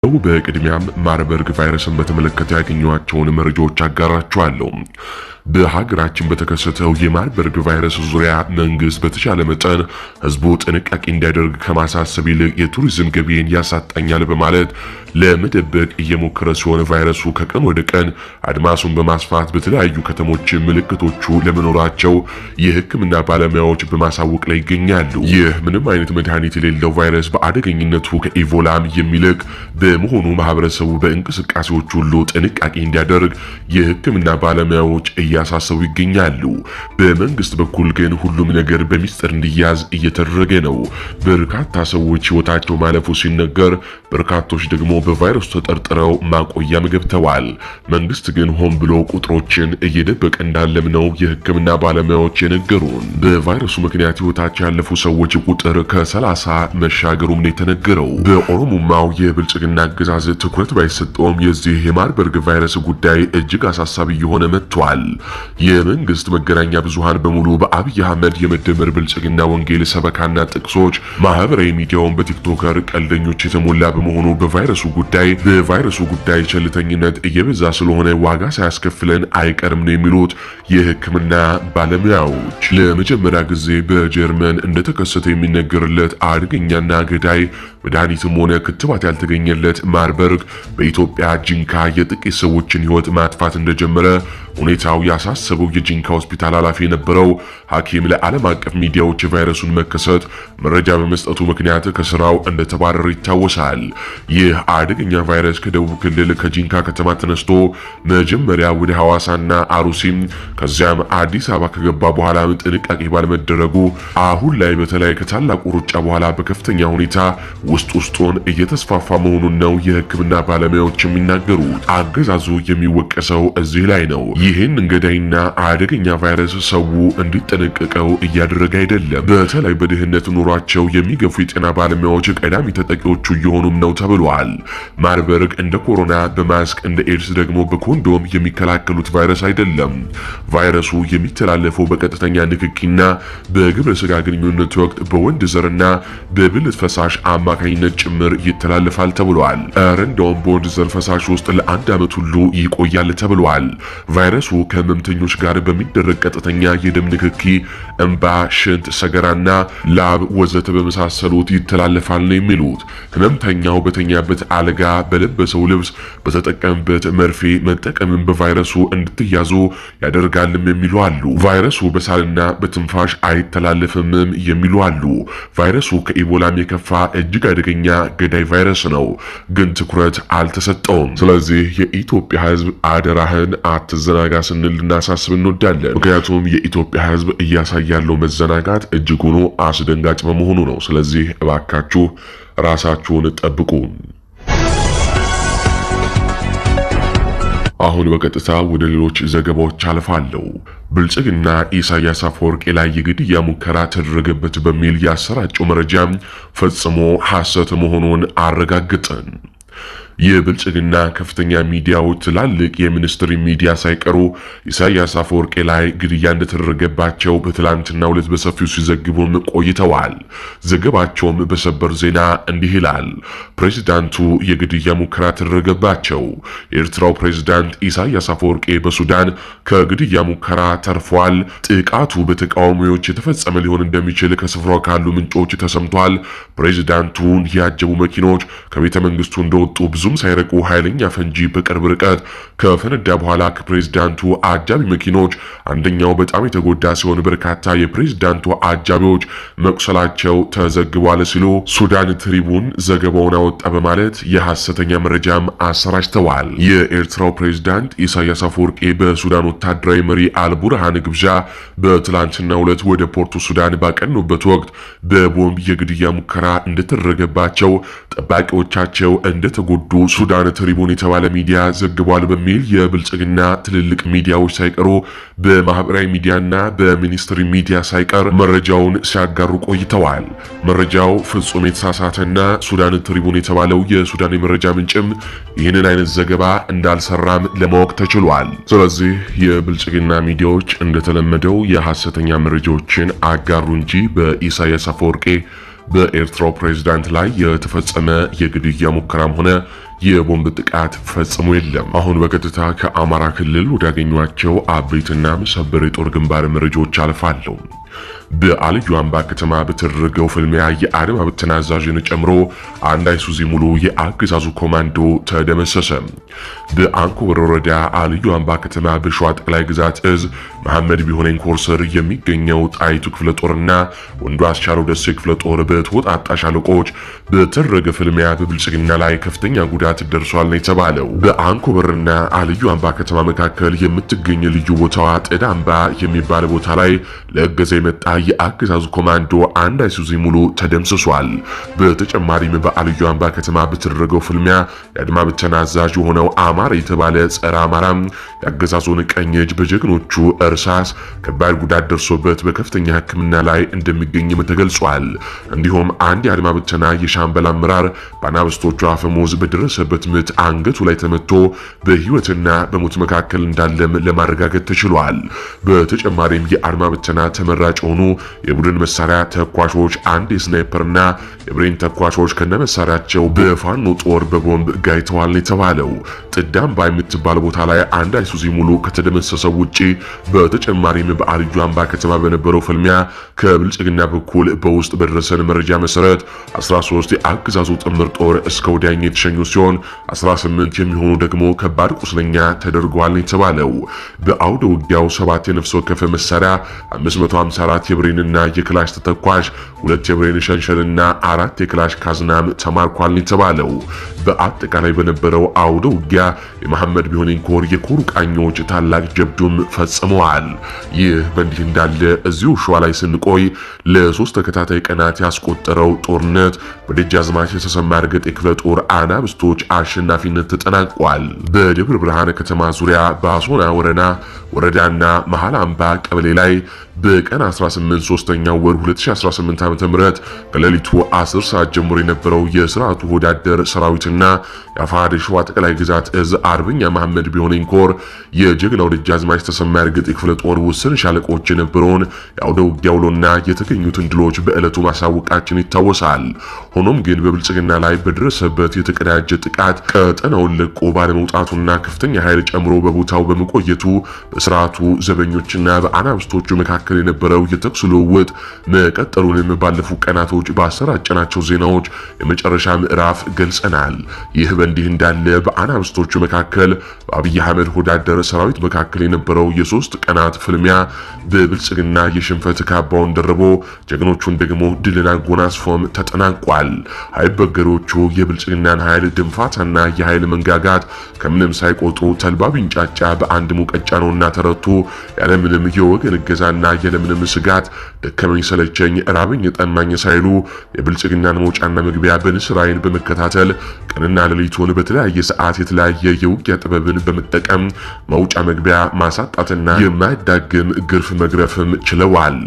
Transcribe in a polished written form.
በቅድሚያም ማርበርግ ቫይረስን በተመለከተ ያገኘኋቸውን መረጃዎች አጋራችኋለሁ። በሀገራችን በተከሰተው የማርበርግ ቫይረስ ዙሪያ መንግስት በተቻለ መጠን ህዝቡ ጥንቃቄ እንዲያደርግ ከማሳሰብ ይልቅ የቱሪዝም ገቢን ያሳጣኛል በማለት ለመደበቅ እየሞከረ ሲሆን ቫይረሱ ከቀን ወደ ቀን አድማሱን በማስፋት በተለያዩ ከተሞች ምልክቶቹ ለመኖራቸው የሕክምና ባለሙያዎች በማሳወቅ ላይ ይገኛሉ። ይህ ምንም አይነት መድኃኒት የሌለው ቫይረስ በአደገኝነቱ ከኢቦላም የሚልቅ በመሆኑ ማህበረሰቡ በእንቅስቃሴዎች ሁሉ ጥንቃቄ እንዲያደርግ የሕክምና ባለሙያዎች እያሳሰቡ ይገኛሉ። በመንግስት በኩል ግን ሁሉም ነገር በሚስጥር እንዲያዝ እየተደረገ ነው። በርካታ ሰዎች ህይወታቸው ማለፉ ሲነገር፣ በርካቶች ደግሞ በቫይረሱ ተጠርጥረው ማቆያም ገብተዋል። መንግስት ግን ሆን ብሎ ቁጥሮችን እየደበቀ እንዳለም ነው የሕክምና ባለሙያዎች የነገሩን። በቫይረሱ ምክንያት ህይወታቸው ያለፉ ሰዎች ቁጥር ከ30 መሻገሩም ነው የተነገረው። በኦሮሞማው የብልጽግና አገዛዝ ትኩረት ባይሰጠውም የዚህ የማርበርግ ቫይረስ ጉዳይ እጅግ አሳሳቢ እየሆነ መጥቷል። የመንግስት መገናኛ ብዙሃን በሙሉ በአብይ አህመድ የመደመር ብልጽግና ወንጌል ሰበካና ጥቅሶች ማህበራዊ ሚዲያውን በቲክቶከር ቀልደኞች የተሞላ በመሆኑ በቫይረሱ ጉዳይ ቸልተኝነት እየበዛ ስለሆነ ዋጋ ሳያስከፍለን አይቀርም ነው የሚሉት የሕክምና ባለሙያዎች። ለመጀመሪያ ጊዜ በጀርመን እንደተከሰተ የሚነገርለት አደገኛና ገዳይ መድኃኒትም ሆነ ክትባት ያልተገኘለት ማርበርግ በኢትዮጵያ ጂንካ የጥቂት ሰዎችን ህይወት ማጥፋት እንደጀመረ ሁኔታው ያሳሰበው የጂንካ ሆስፒታል ኃላፊ የነበረው ሐኪም ለዓለም አቀፍ ሚዲያዎች የቫይረሱን መከሰት መረጃ በመስጠቱ ምክንያት ከስራው እንደተባረረ ይታወሳል። ይህ አደገኛ ቫይረስ ከደቡብ ክልል ከጂንካ ከተማ ተነስቶ መጀመሪያ ወደ ሐዋሳና አሩሲም ከዚያም አዲስ አበባ ከገባ በኋላ ጥንቃቄ ባለመደረጉ አሁን ላይ በተለይ ከታላቁ ሩጫ በኋላ በከፍተኛ ሁኔታ ውስጡን እየተስፋፋ መሆኑን ነው የሕክምና ባለሙያዎች የሚናገሩት። አገዛዙ የሚወቀሰው እዚህ ላይ ነው። ይህን ገዳይና አደገኛ ቫይረስ ሰው እንዲጠነቀቀው እያደረገ አይደለም። በተለይ በድህነት ኑሯቸው የሚገፉ የጤና ባለሙያዎች ቀዳሚ ተጠቂዎቹ እየሆኑም ነው ተብሏል። ማርበርግ እንደ ኮሮና በማስክ እንደ ኤድስ ደግሞ በኮንዶም የሚከላከሉት ቫይረስ አይደለም። ቫይረሱ የሚተላለፈው በቀጥተኛ ንክኪና በግብረ ስጋ ግንኙነት ወቅት በወንድ ዘርና በብልት ፈሳሽ አማካኝነት ጭምር ይተላለፋል ተብሏል። እንደውም በወንድ ዘር ፈሳሽ ውስጥ ለአንድ ዓመት ሁሉ ይቆያል ተብሏል። ቫይረሱ ከህመምተኞች ጋር በሚደረግ ቀጥተኛ የደም ንክኪ፣ እንባ፣ ሽንት፣ ሰገራና ላብ ወዘተ በመሳሰሉት ይተላለፋል ነው የሚሉት። ህመምተኛው በተኛበት አልጋ፣ በለበሰው ልብስ፣ በተጠቀምበት መርፌ መጠቀምን በቫይረሱ እንድትያዙ ያደርጋልም የሚሉ አሉ። ቫይረሱ በሳልና በትንፋሽ አይተላለፍምም የሚሉ አሉ። ቫይረሱ ከኢቦላም የከፋ እጅግ አደገኛ ገዳይ ቫይረስ ነው፣ ግን ትኩረት አልተሰጠውም። ስለዚህ የኢትዮጵያ ህዝብ አደራህን አትዘናጋ ስንል ልናሳስብ እንወዳለን። ምክንያቱም የኢትዮጵያ ህዝብ እያሳየ ያለው መዘናጋት እጅግ ሆኖ አስደንጋጭ በመሆኑ ነው። ስለዚህ እባካችሁ ራሳችሁን ጠብቁ። አሁን በቀጥታ ወደ ሌሎች ዘገባዎች አልፋለሁ። ብልጽግና ኢሳያስ አፈወርቂ ላይ የግድያ ሙከራ ተደረገበት በሚል ያሰራጨው መረጃ ፈጽሞ ሐሰት መሆኑን አረጋግጠን የብልጽግና ከፍተኛ ሚዲያዎች ትላልቅ የሚኒስትሪ ሚዲያ ሳይቀሩ ኢሳያስ አፈወርቂ ላይ ግድያ እንደተደረገባቸው በትላንትናው ዕለት በሰፊው ሲዘግቡም ቆይተዋል። ዘገባቸውም በሰበር ዜና እንዲህ ይላል። ፕሬዝዳንቱ የግድያ ሙከራ ተደረገባቸው። የኤርትራው ፕሬዝዳንት ኢሳያስ አፈወርቂ በሱዳን ከግድያ ሙከራ ተርፏል። ጥቃቱ በተቃዋሚዎች የተፈጸመ ሊሆን እንደሚችል ከስፍራው ካሉ ምንጮች ተሰምቷል። ፕሬዝዳንቱን ያጀቡ መኪኖች ከቤተ መንግስቱ እንደወጡ ብዙ ሳይረቁ ኃይለኛ ፈንጂ በቅርብ ርቀት ከፈነዳ በኋላ ከፕሬዝዳንቱ አጃቢ መኪኖች አንደኛው በጣም የተጎዳ ሲሆን በርካታ የፕሬዝዳንቱ አጃቢዎች መቁሰላቸው ተዘግቧል ሲሉ ሱዳን ትሪቡን ዘገባውን አወጣ በማለት የሐሰተኛ መረጃም አሰራጭተዋል። የኤርትራው ፕሬዝዳንት ኢሳያስ አፈወርቂ በሱዳን ወታደራዊ መሪ አልቡርሃን ግብዣ በትላንትናው ዕለት ወደ ፖርቱ ሱዳን ባቀኑበት ወቅት በቦምብ የግድያ ሙከራ እንደተደረገባቸው፣ ጠባቂዎቻቸው እንደተጎዱ ሱዳን ትሪቡን የተባለ ሚዲያ ዘግቧል በሚል የብልጽግና ትልልቅ ሚዲያዎች ሳይቀሩ በማህበራዊ ሚዲያና በሚኒስትሪ ሚዲያ ሳይቀር መረጃውን ሲያጋሩ ቆይተዋል። መረጃው ፍጹም የተሳሳተና ሱዳን ትሪቡን የተባለው የሱዳን የመረጃ ምንጭም ይህንን አይነት ዘገባ እንዳልሰራም ለማወቅ ተችሏል። ስለዚህ የብልጽግና ሚዲያዎች እንደተለመደው የሐሰተኛ መረጃዎችን አጋሩ እንጂ በኢሳያስ አፈወርቂ በኤርትራው ፕሬዝዳንት ላይ የተፈጸመ የግድያ ሙከራም ሆነ የቦምብ ጥቃት ፈጽሞ የለም። አሁን በቀጥታ ከአማራ ክልል ወዳገኟቸው አበይትና ሰበር የጦር ግንባር መረጃዎች አልፋለሁ። በአልዩ አምባ ከተማ በተደረገው ፍልሚያ የአድማ ብተና አዛዥን ጨምሮ አንድ አይሱዚ ሙሉ የአገዛዙ ኮማንዶ ተደመሰሰ። በአንኮበር ወረዳ አልዩ አምባ ከተማ በሸዋ ጠቅላይ ግዛት እዝ መሐመድ ቢሆነኝ ኮር ስር የሚገኘው ጣይቱ ክፍለ ጦርና ወንዱ አስቻለው ደሴ ክፍለ ጦር በተወጣጣ ሻለቆች በተደረገ ፍልሚያ በብልጽግና ላይ ከፍተኛ ጉዳት ደርሷል ነው የተባለው። በአንኮበርና አልዩ አምባ ከተማ መካከል የምትገኝ ልዩ ቦታዋ ጥዳ አምባ የሚባል ቦታ ላይ ለእገዛ የመጣ የአገዛዙ ኮማንዶ አንድ አይሱዚ ሙሉ ተደምስሷል። በተጨማሪም በአልዩ አምባ ከተማ በተደረገው ፍልሚያ የአድማ ብተና አዛዥ የሆነው አማራ የተባለ ጸረ አማራም የአገዛዙን ቀኝ እጅ በጀግኖቹ እርሳስ ከባድ ጉዳት ደርሶበት በከፍተኛ ሕክምና ላይ እንደሚገኝም ተገልጿል። እንዲሁም አንድ የአድማ ብተና የሻምበል አመራር በአናብስቶቹ አፈሙዝ በደረሰበት ምት አንገቱ ላይ ተመቶ በህይወትና በሞት መካከል እንዳለም ለማረጋገጥ ተችሏል። በተጨማሪም የአድማ ብተና ተመራጭ ሆኑ የቡድን መሳሪያ ተኳሾች አንድ የስናይፐርና የብሬን ተኳሾች ከነመሳሪያቸው በፋኖ ጦር በቦምብ ጋይተዋል የተባለው። ጥዳም የምትባል ቦታ ላይ አንድ አይሱዚ ሙሉ ከተደመሰሰው ውጪ በተጨማሪም በአልዩ አምባ ከተማ በነበረው ፍልሚያ ከብልጽግና በኩል በውስጥ በደረሰን መረጃ መሰረት 13 የአገዛዙ ጥምር ጦር እስከ ወዲያኛ የተሸኙ ሲሆን 18 የሚሆኑ ደግሞ ከባድ ቁስለኛ ተደርገዋል የተባለው። በአውደ ውጊያው 7 የነፍስ ወከፍ መሳሪያ 554 የብሬንና የክላሽ ተተኳሽ 2 የብሬን ሸንሸልና 4 የክላሽ ካዝናም ተማርኳል የተባለው። በአጠቃላይ በነበረው አውደ ውጊያ የመሐመድ ቢሆነኝ ኮር የኮሩ ቃኞች ታላቅ ጀብዱም ፈጽመዋል። ይህ በእንዲህ እንዳለ እዚሁ ሸዋ ላይ ስንቆይ ለ3 ተከታታይ ቀናት ያስቆጠረው ጦርነት በደጃዝማች የተሰማ እርገጥ የክፍለ ጦር አናብስቶች አሸናፊነት ተጠናቋል። በደብረ ብርሃን ከተማ ዙሪያ በአሶና ወረዳና መሃል አምባ ቀበሌ ላይ በቀን 18 3ኛው ወር 2018 ዓ.ም ከሌሊቱ 10 ሰዓት ጀምሮ የነበረው የስርዓቱ ወዳደር ሰራዊትና የአፋድ ሸዋ ጠቅላይ ግዛት እዝ አርበኛ መሐመድ ቢሆነኝ ኮር የጀግናው ደጃዝማች ተሰማ እርገጥ የክፍለ ጦር ውስን ሻለቆች የነበረውን የአውደ ውጊያ ውሎና የተገኙትን ድሎች በዕለቱ ማሳወቃችን ይታወሳል። ሆኖም ግን በብልጽግና ላይ በደረሰበት የተቀዳጀ ጥቃት ቀጠናውን ለቆ ባለመውጣቱና ከፍተኛ ኃይል ጨምሮ በቦታው በመቆየቱ በስርዓቱ ዘበኞችና በአናብስቶቹ መካከል የነበረው የተኩስ ልውውጥ መቀጠሉንም ባለፉት ቀናቶች ባሰራጨናቸው ዜናዎች የመጨረሻ ምዕራፍ ገልጸናል። ይህ በእንዲህ እንዳለ በአናብስቶቹ መካከል በአብይ አህመድ ወዳደር ሰራዊት መካከል የነበረው የ3 ቀናት ፍልሚያ በብልጽግና የሽንፈት ካባውን ደርቦ ጀግኖቹን ደግሞ ድልን አጎናጽፎም ተጠናቋል። አይበገሮቹ የብልጽግናን ኃይል ድንፋታና የኃይል መንጋጋት ከምንም ሳይቆጥሩ ተልባ ቢንጫጫ በአንድ ሙቀጫ ነውና ተረቱ ያለምንም የወገን እገዛና ያለምንም ስጋት ደከመኝ ሰለቸኝ ራበኝ ጠማኝ ሳይሉ የብልጽግናን መውጫና መግቢያ በንስር ዓይን በመከታተል ቀንና ሌሊቱን በተለያየ ሰዓት የተለያየ የውጊያ ጥበብን በመጠቀም መውጫ መግቢያ ማሳጣትና የማያዳግም ግርፍ መግረፍም ችለዋል።